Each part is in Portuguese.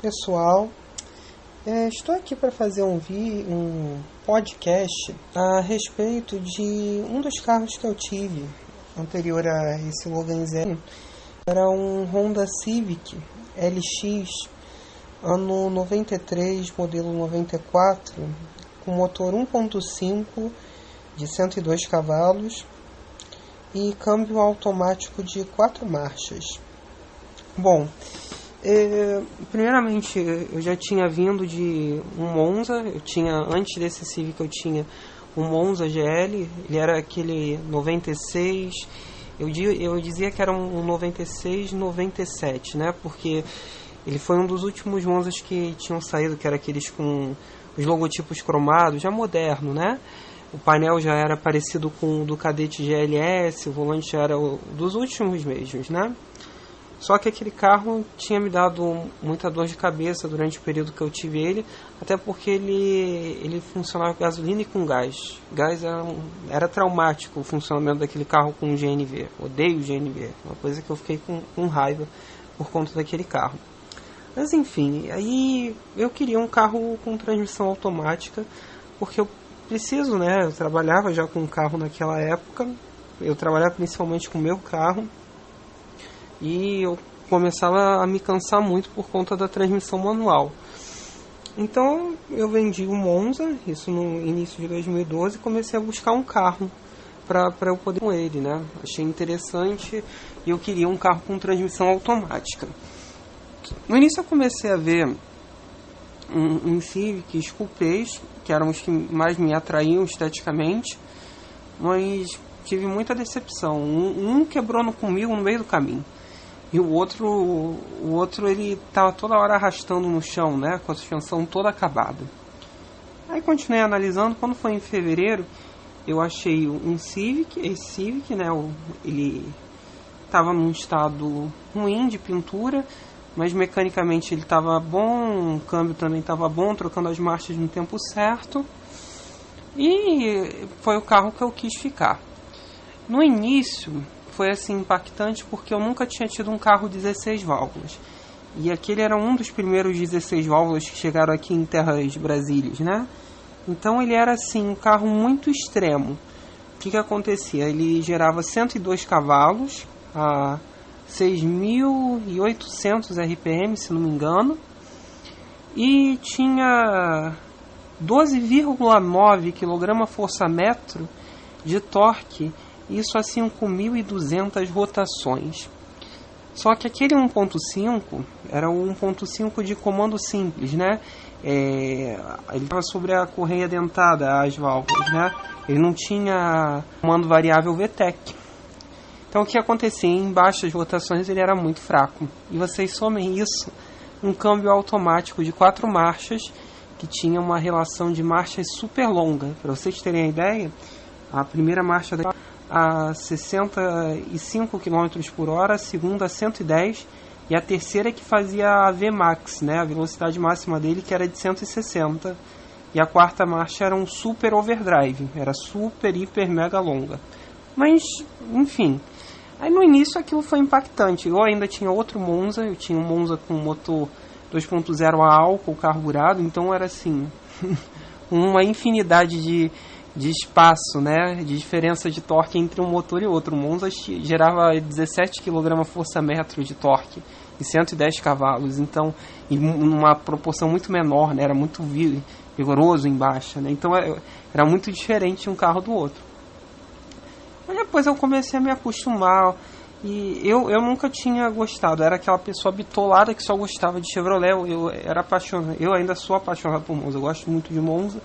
pessoal, estou aqui para fazer um podcast a respeito de um dos carros que eu tive anterior a esse Logan Zero. Era um Honda Civic LX, ano 93, modelo 94, com motor 1.5 de 102 cavalos e câmbio automático de 4 marchas. Bom, primeiramente eu já tinha vindo de um Monza. Antes desse Civic eu tinha um Monza GL, ele era aquele 96, eu dizia que era um 96, 97, né, porque ele foi um dos últimos Monzas que tinham saído, que era aqueles com os logotipos cromados, já moderno, né. O painel já era parecido com o do Cadete GLS, o volante já era dos últimos mesmos, né. Só que aquele carro tinha me dado muita dor de cabeça durante o período que eu tive ele, até porque ele funcionava com gasolina e com gás. Gás era traumático o funcionamento daquele carro com GNV. Odeio GNV, uma coisa que eu fiquei com raiva por conta daquele carro. Mas enfim, aí eu queria um carro com transmissão automática, porque eu preciso, né? Eu trabalhava já com um carro naquela época, eu trabalhava principalmente com o meu carro, e eu começava a me cansar muito por conta da transmissão manual. Então eu vendi o Monza, isso no início de 2012, e comecei a buscar um carro para eu poder ir com ele, né? Achei interessante e eu queria um carro com transmissão automática. No início eu comecei a ver uns Civics coupés, que eram os que mais me atraíam esteticamente, mas tive muita decepção. Um quebrou comigo no meio do caminho. E o outro ele estava toda hora arrastando no chão, né, com a suspensão toda acabada. Aí continuei analisando. Quando foi em fevereiro, eu achei um Civic, esse Civic, né, ele estava num estado ruim de pintura, mas mecanicamente ele estava bom, o câmbio também estava bom, trocando as marchas no tempo certo, e foi o carro que eu quis ficar. No início foi assim impactante porque eu nunca tinha tido um carro 16 válvulas. E aquele era um dos primeiros 16 válvulas que chegaram aqui em terras brasílias, né? Então ele era assim um carro muito extremo. O que acontecia? Ele gerava 102 cavalos a 6.800 RPM, se não me engano. E tinha 12,9 kgfm de torque. Isso a 5.200 rotações. Só que aquele 1.5 era um 1.5 de comando simples, né? Ele estava sobre a correia dentada, as válvulas, né? Ele não tinha comando variável VTEC. Então o que acontecia? Em baixas rotações ele era muito fraco. E vocês somem isso, um câmbio automático de 4 marchas, que tinha uma relação de marchas super longa. Para vocês terem a ideia, a primeira marcha a 65 km por hora, a segunda a 110 e a terceira que fazia a VMAX, né, a velocidade máxima dele, que era de 160, e a quarta marcha era um super overdrive, era super, hiper, mega longa. Mas, enfim, aí no início aquilo foi impactante. Eu ainda tinha outro Monza, eu tinha um Monza com motor 2.0 a álcool carburado, então era assim, uma infinidade de espaço, né, de diferença de torque entre um motor e outro. O Monza gerava 17 kgfm de torque e 110 cavalos, então, em uma proporção muito menor, né, era muito vigoroso em baixa, né, então era muito diferente um carro do outro. Mas depois eu comecei a me acostumar, e eu nunca tinha gostado, era aquela pessoa bitolada que só gostava de Chevrolet. Eu era apaixonado, eu ainda sou apaixonado por Monza, eu gosto muito de Monza,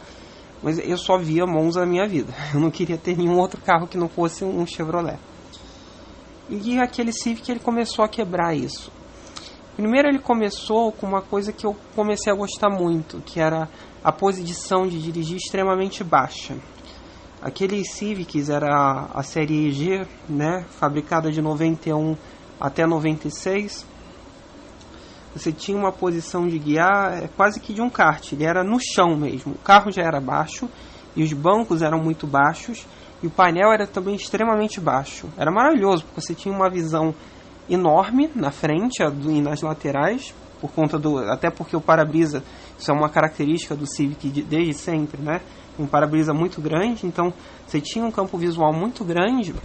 mas eu só via Monza na minha vida. Eu não queria ter nenhum outro carro que não fosse um Chevrolet. E aquele Civic, ele começou a quebrar isso. Primeiro ele começou com uma coisa que eu comecei a gostar muito, que era a posição de dirigir extremamente baixa. Aquele Civics era a série EG, né, fabricada de 91 até 96. Você tinha uma posição de guiar quase que de um kart, ele era no chão mesmo. O carro já era baixo e os bancos eram muito baixos e o painel era também extremamente baixo. Era maravilhoso porque você tinha uma visão enorme na frente e nas laterais, até porque o para-brisa, isso é uma característica do Civic desde sempre, né? Um para-brisa muito grande, então você tinha um campo visual muito grande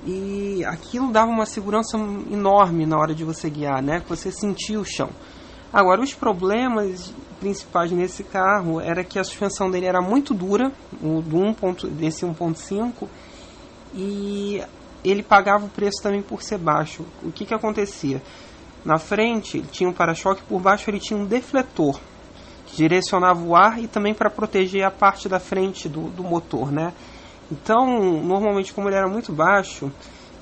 e aquilo dava uma segurança enorme na hora de você guiar, né? Você sentia o chão. Agora, os problemas principais nesse carro era que a suspensão dele era muito dura, desse 1.5, e ele pagava o preço também por ser baixo. O que acontecia? Na frente ele tinha um para-choque, por baixo ele tinha um defletor que direcionava o ar e também para proteger a parte da frente do motor, né? Então, normalmente, como ele era muito baixo,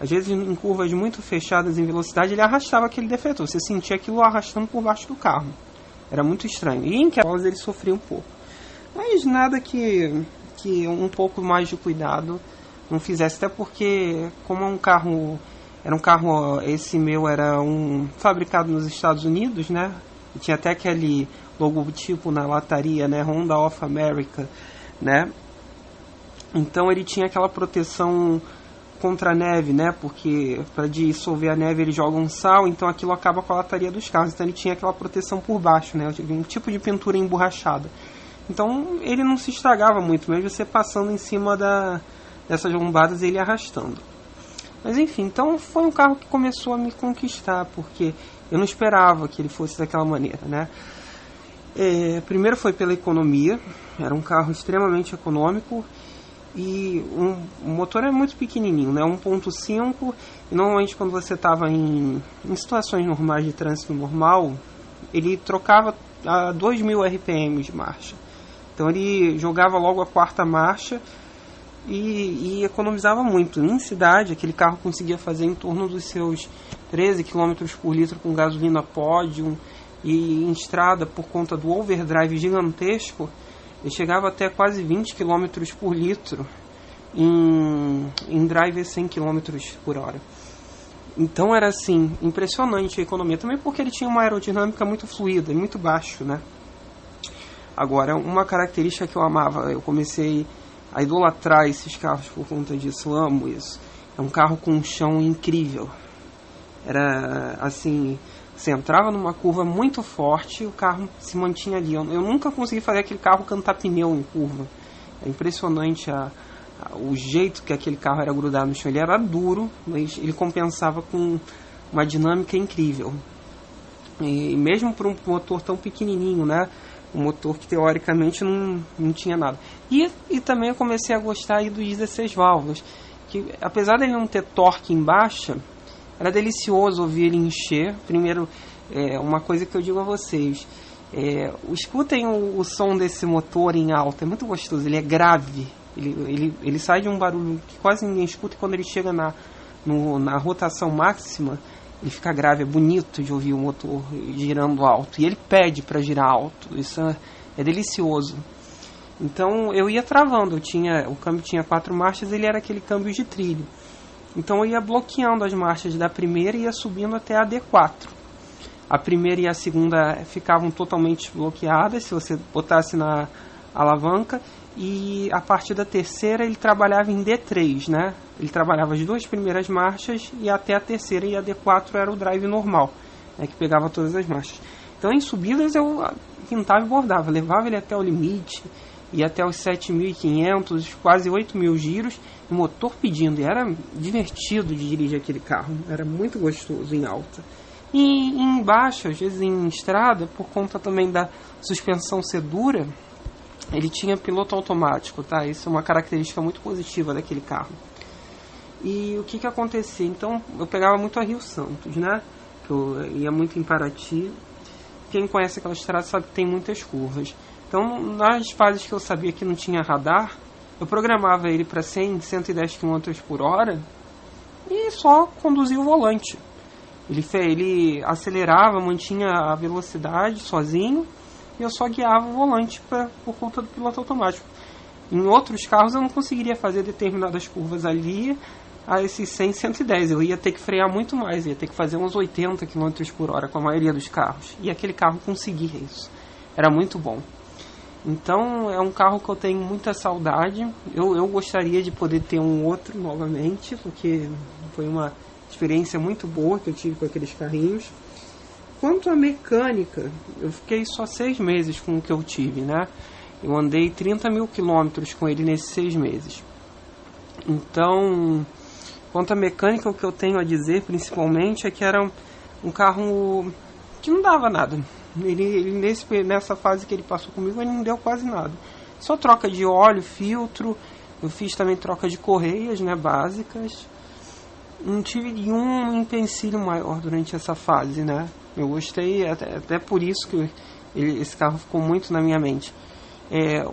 às vezes em curvas muito fechadas em velocidade, ele arrastava aquele defletor. Você sentia aquilo arrastando por baixo do carro. Era muito estranho. E em quedas ele sofria um pouco. Mas nada que um pouco mais de cuidado não fizesse. Até porque, como é um carro... esse meu era fabricado nos Estados Unidos, né? E tinha até aquele logotipo na lataria, né? Honda of America, né? Então ele tinha aquela proteção contra a neve, né? Porque para dissolver a neve eles jogam sal, então aquilo acaba com a lataria dos carros. Então ele tinha aquela proteção por baixo, né? Um tipo de pintura emborrachada. Então ele não se estragava muito, mesmo você passando em cima dessas lombadas e ele arrastando. Mas enfim, então foi um carro que começou a me conquistar, porque eu não esperava que ele fosse daquela maneira, né? Primeiro foi pela economia, era um carro extremamente econômico. E o motor é muito pequenininho, né? 1.5, e normalmente quando você estava em situações normais de trânsito normal, ele trocava a 2.000 RPM de marcha. Então ele jogava logo a quarta marcha e economizava muito. Em cidade, aquele carro conseguia fazer em torno dos seus 13 km por litro com gasolina Podium, e em estrada, por conta do overdrive gigantesco, ele chegava até quase 20 km por litro em drive 100 km por hora. Então era assim, impressionante a economia. Também porque ele tinha uma aerodinâmica muito fluida e muito baixo, né? Agora, uma característica que eu amava, eu comecei a idolatrar esses carros por conta disso, eu amo isso. É um carro com um chão incrível. Era assim... Você entrava numa curva muito forte e o carro se mantinha ali. Eu nunca consegui fazer aquele carro cantar pneu em curva. É impressionante o jeito que aquele carro era grudado no chão. Ele era duro, mas ele compensava com uma dinâmica incrível. E mesmo para um motor tão pequenininho, né? Um motor que teoricamente não tinha nada. E também eu comecei a gostar aí dos 16 válvulas. Que apesar dele não ter torque em baixa, era delicioso ouvir ele encher. Primeiro, uma coisa que eu digo a vocês, escutem o som desse motor em alta, é muito gostoso, ele é grave, ele sai de um barulho que quase ninguém escuta, e quando ele chega na rotação máxima, ele fica grave, é bonito de ouvir o motor girando alto, e ele pede para girar alto, isso é delicioso. Então eu ia travando, o câmbio tinha 4 marchas, ele era aquele câmbio de trilho. Então eu ia bloqueando as marchas da primeira e ia subindo até a D4. A primeira e a segunda ficavam totalmente bloqueadas se você botasse na alavanca. E a partir da terceira ele trabalhava em D3, né? Ele trabalhava as 2 primeiras marchas e até a terceira, e a D4 era o drive normal, né, que pegava todas as marchas. Então em subidas eu pintava e bordava, levava ele até o limite, e até os 7.500, quase 8.000 giros, o motor pedindo, e era divertido de dirigir aquele carro, era muito gostoso em alta. E em baixa, às vezes em estrada, por conta também da suspensão ser dura, ele tinha piloto automático, tá? Isso é uma característica muito positiva daquele carro. E o que acontecia? Então, eu pegava muito a Rio Santos, né? Que eu ia muito em Paraty. Quem conhece aquela estrada sabe que tem muitas curvas. Então, nas fases que eu sabia que não tinha radar, eu programava ele para 100, 110 km por hora e só conduzia o volante. Ele acelerava, mantinha a velocidade sozinho, e eu só guiava o volante por conta do piloto automático. Em outros carros eu não conseguiria fazer determinadas curvas ali a esses 100, 110. Eu ia ter que frear muito mais, ia ter que fazer uns 80 km por hora com a maioria dos carros. E aquele carro conseguia isso. Era muito bom. Então é um carro que eu tenho muita saudade. Eu gostaria de poder ter um outro novamente, porque foi uma experiência muito boa que eu tive com aqueles carrinhos. quanto à mecânica, eu fiquei só 6 meses com o que eu tive, né? Eu andei 30 mil quilômetros com ele nesses 6 meses. Então, quanto à mecânica, o que eu tenho a dizer principalmente é que era um carro que não dava nada. Nessa fase que ele passou comigo, ele não deu quase nada. Só troca de óleo, filtro, eu fiz também troca de correias, né, básicas. Não tive nenhum empecilho maior durante essa fase, né? Eu gostei, até por isso que esse carro ficou muito na minha mente.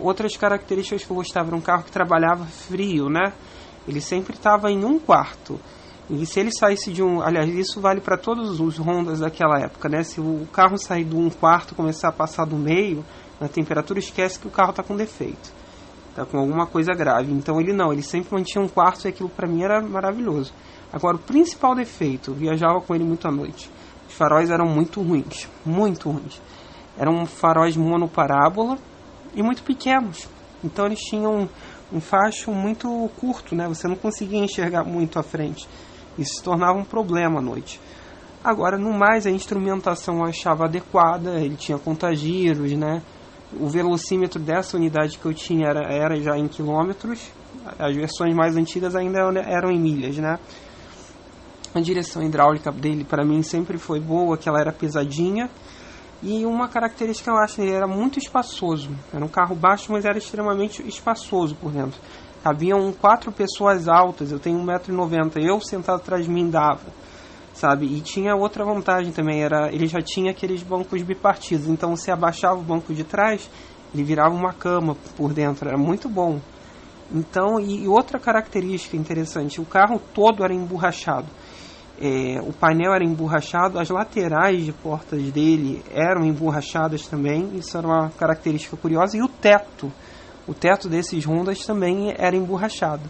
Outras características que eu gostava, era um carro que trabalhava frio, né? Ele sempre estava em um quarto. E se ele saísse de aliás, isso vale para todos os Hondas daquela época, né? Se o carro sair do um quarto e começar a passar do meio, na temperatura, esquece que o carro está com defeito. Está com alguma coisa grave. Então ele sempre mantinha um quarto e aquilo para mim era maravilhoso. Agora, o principal defeito, eu viajava com ele muito à noite. Os faróis eram muito ruins, muito ruins. Eram faróis monoparábola e muito pequenos. Então eles tinham um facho muito curto, né? Você não conseguia enxergar muito à frente. Isso se tornava um problema à noite. Agora, no mais, a instrumentação eu achava adequada, ele tinha contagiros, né? O velocímetro dessa unidade que eu tinha era já em quilômetros. As versões mais antigas ainda eram em milhas, né? A direção hidráulica dele, para mim, sempre foi boa, que ela era pesadinha. E uma característica eu acho, ele era muito espaçoso. Era um carro baixo, mas era extremamente espaçoso por dentro. Cabiam 4 pessoas altas, eu tenho 1,90 m, eu sentado atrás de mim dava, sabe? E tinha outra vantagem também, ele já tinha aqueles bancos bipartidos, então você abaixava o banco de trás, ele virava uma cama por dentro, era muito bom. Então, e outra característica interessante, o carro todo era emborrachado. O painel era emborrachado, as laterais de portas dele eram emborrachadas também, isso era uma característica curiosa, e o teto desses Hondas também era emborrachado.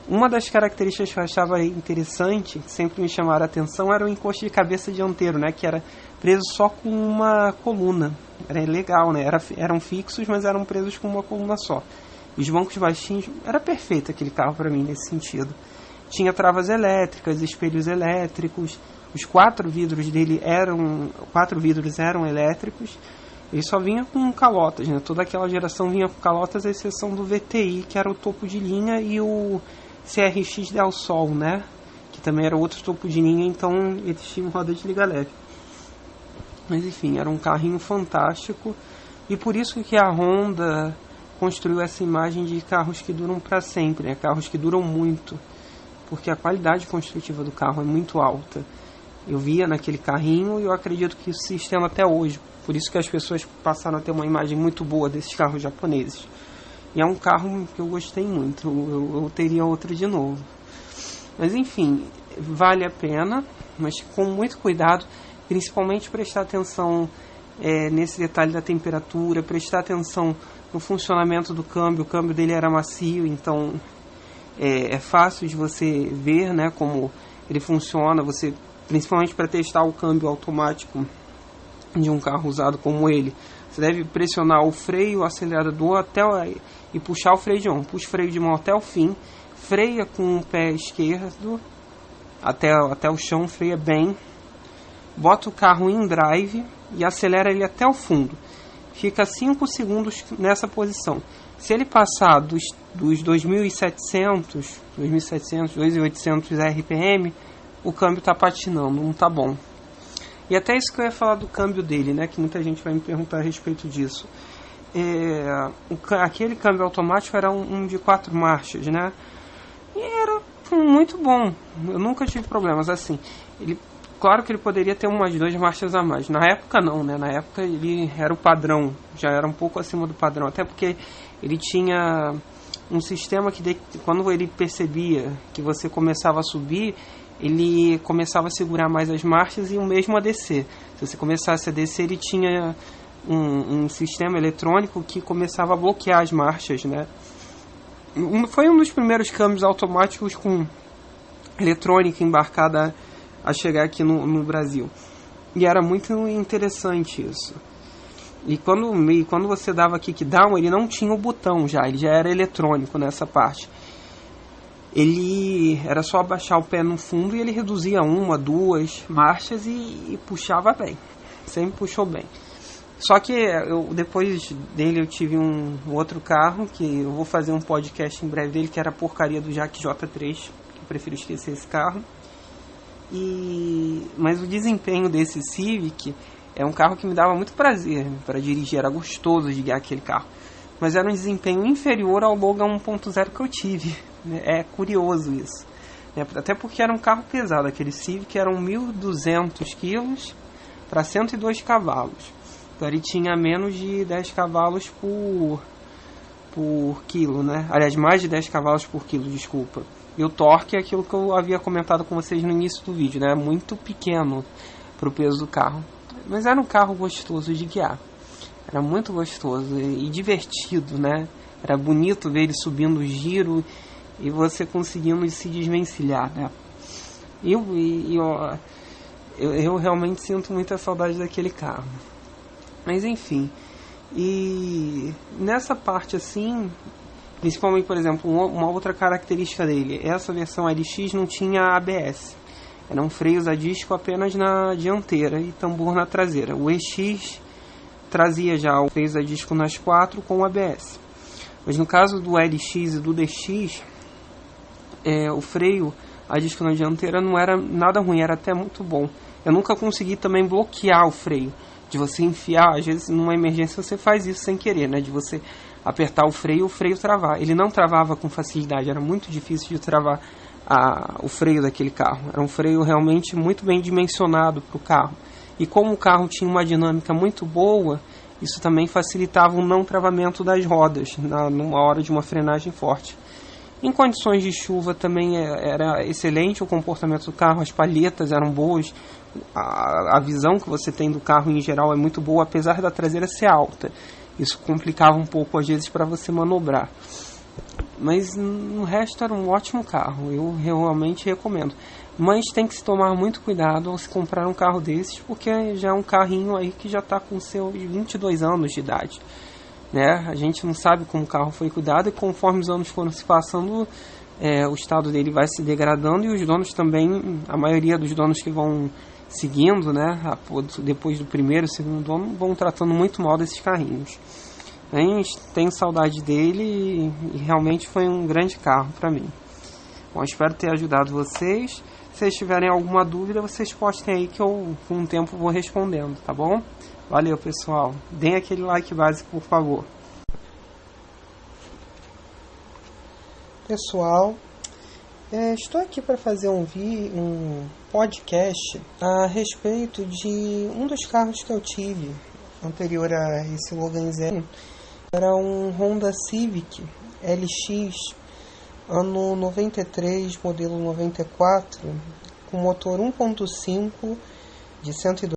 Uma das características que eu achava interessante, que sempre me chamaram a atenção, era o encosto de cabeça dianteiro, né, que era preso só com uma coluna. Era legal, né, eram fixos, mas eram presos com uma coluna só. Os bancos baixinhos, era perfeito aquele carro para mim nesse sentido. Tinha travas elétricas, espelhos elétricos, os 4 vidros dele eram elétricos. Ele só vinha com calotas, né? Toda aquela geração vinha com calotas, à exceção do VTI, que era o topo de linha, e o CRX Del Sol, né? Que também era outro topo de linha, então eles tinham roda de liga leve. Mas enfim, era um carrinho fantástico, e por isso que a Honda construiu essa imagem de carros que duram para sempre, né? Carros que duram muito, porque a qualidade construtiva do carro é muito alta. Eu via naquele carrinho e eu acredito que isso se estenda até hoje. Por isso que as pessoas passaram a ter uma imagem muito boa desses carros japoneses. E é um carro que eu gostei muito. Eu teria outro de novo. Mas enfim, vale a pena, mas com muito cuidado. Principalmente prestar atenção nesse detalhe da temperatura. Prestar atenção no funcionamento do câmbio. O câmbio dele era macio, então é fácil de você ver, né, como ele funciona. Principalmente para testar o câmbio automático de um carro usado como ele, você deve pressionar o freio, o acelerador e puxar o freio de mão. Puxa o freio de mão até o fim, freia com o pé esquerdo até o chão, freia bem, bota o carro em drive e acelera ele até o fundo. Fica 5 segundos nessa posição. Se ele passar dos 2.700, 2.800 RPM, o câmbio está patinando, não está bom. E até isso que eu ia falar do câmbio dele, né? Que muita gente vai me perguntar a respeito disso. Aquele câmbio automático era um de 4 marchas, né? E era muito bom. Eu nunca tive problemas assim. Claro que ele poderia ter umas 2 marchas a mais. Na época não, né? Na época ele era o padrão. Já era um pouco acima do padrão. Até porque ele tinha um sistema que quando ele percebia que você começava a subir, ele começava a segurar mais as marchas e o mesmo a descer. Se você começasse a descer, ele tinha um sistema eletrônico que começava a bloquear as marchas, né? Foi um dos primeiros câmbios automáticos com eletrônica embarcada a chegar aqui no Brasil. E era muito interessante isso. E quando você dava kickdown, ele não tinha o botão ele já era eletrônico nessa parte. Ele era só abaixar o pé no fundo e ele reduzia 1, 2 marchas e puxava bem. sempre puxou bem. Só que depois dele eu tive um outro carro, que eu vou fazer um podcast em breve dele, que era a porcaria do Jaque J3, que eu prefiro esquecer esse carro. Mas o desempenho desse Civic é um carro que me dava muito prazer para dirigir, era gostoso de guiar aquele carro. Mas era um desempenho inferior ao Logan 1.0 que eu tive, né? É curioso isso, né? Até porque era um carro pesado, aquele Civic eram 1.200 quilos para 102 cavalos. Então ele tinha menos de 10 cavalos por quilo, né? Aliás, mais de 10 cavalos por quilo, desculpa. E o torque é aquilo que eu havia comentado com vocês no início do vídeo, né? Muito pequeno para o peso do carro. Mas era um carro gostoso de guiar. Era muito gostoso e divertido, né? Era bonito ver ele subindo o giro e você conseguindo se desvencilhar, né? Eu realmente sinto muita saudade daquele carro. Mas enfim, e nessa parte assim, principalmente, por exemplo, uma outra característica dele, essa versão LX não tinha ABS, eram freios a disco apenas na dianteira e tambor na traseira. O EX trazia já o freios a disco nas quatro com ABS, mas no caso do LX e do DX, o freio a disco na dianteira não era nada ruim, era até muito bom. Eu nunca consegui também bloquear o freio, de você enfiar, às vezes numa emergência você faz isso sem querer, né? De você apertar o freio travar. Ele não travava com facilidade, era muito difícil de travar o freio daquele carro. Era um freio realmente muito bem dimensionado para o carro. E como o carro tinha uma dinâmica muito boa, isso também facilitava o não travamento das rodas numa hora de uma frenagem forte. Em condições de chuva também era excelente o comportamento do carro, as palhetas eram boas, a visão que você tem do carro em geral é muito boa, apesar da traseira ser alta. Isso complicava um pouco às vezes para você manobrar. Mas no resto era um ótimo carro, eu realmente recomendo. Mas tem que se tomar muito cuidado ao se comprar um carro desses, porque já é um carrinho aí que já está com seus 22 anos de idade. Né? A gente não sabe como o carro foi cuidado e conforme os anos foram se passando, o estado dele vai se degradando e os donos também, a maioria dos donos que vão seguindo, né, depois do primeiro, segundo dono, vão tratando muito mal desses carrinhos. A gente tem saudade dele e realmente foi um grande carro para mim. Bom, espero ter ajudado vocês. Se vocês tiverem alguma dúvida, vocês postem aí que eu com o tempo vou respondendo, tá bom? Valeu, pessoal. Deem aquele like básico, por favor. Pessoal, estou aqui para fazer um podcast a respeito de um dos carros que eu tive anterior a esse Logan Zero. Era um Honda Civic LX, ano 93, modelo 94, com motor 1.5 de 102